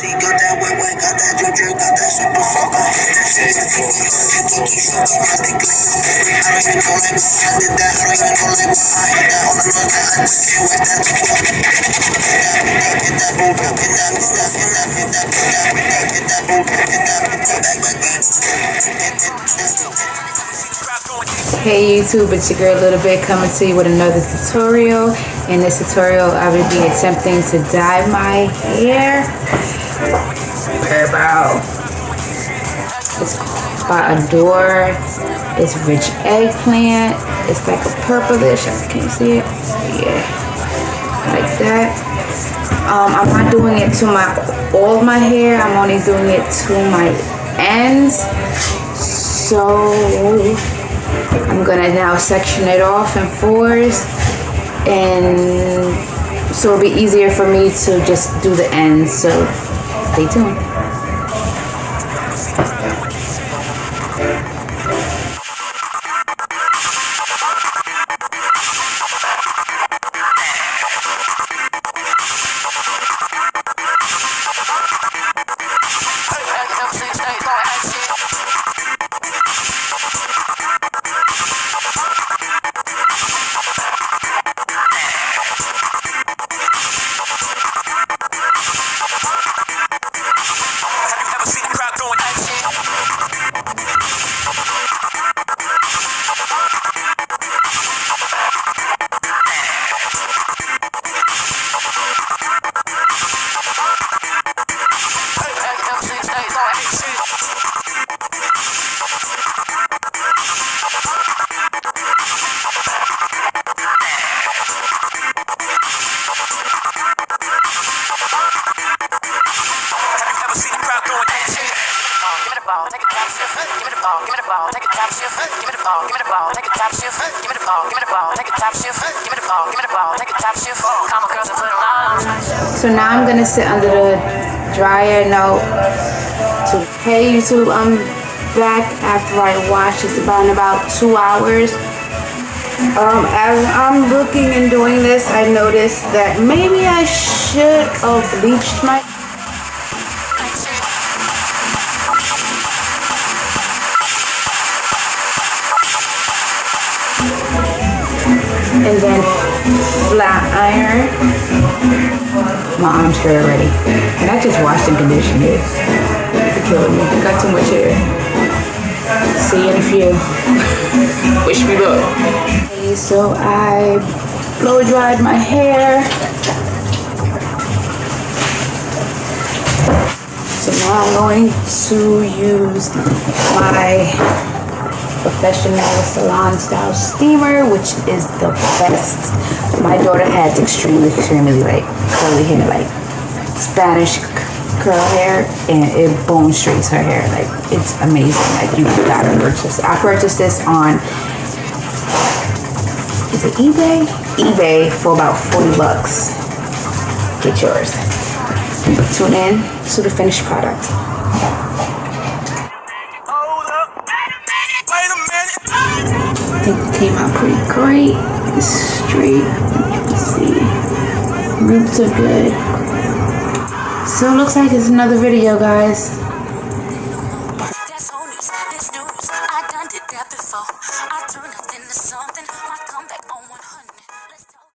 Hey YouTube, it's your girl Little Bit coming to you with another tutorial. In this tutorial, I will be attempting to dye my hair. It's by Adore. It's rich eggplant. It's like a purplish. Can you see it? Yeah, like that. I'm not doing it to all of my hair. I'm only doing it to my ends. So I'm gonna now section it off in fours, and so it'll be easier for me to just do the ends. So stay tuned. So now I'm gonna sit under the dryer. Hey YouTube, I'm back after I washed. It's been about 2 hours. As I'm looking and doing this, I noticed that maybe I should have bleached my and then flat iron. My arm's hair already. And I just washed and conditioned it. It's killing me. I got too much hair. See you in a few. Wish me luck. Okay, so I blow dried my hair. So now I'm going to use my professional salon style steamer, which is the best. My daughter has extremely like curly hair, like Spanish curl hair, and it bone straights her hair. Like, it's amazing. Like, you gotta purchase. I purchased this on, is it eBay? eBay for about 40 bucks. Get yours. Tune in to the finished product. I think it came out pretty great. It's straight. You can see. Roots are good. So it looks like it's another video, guys.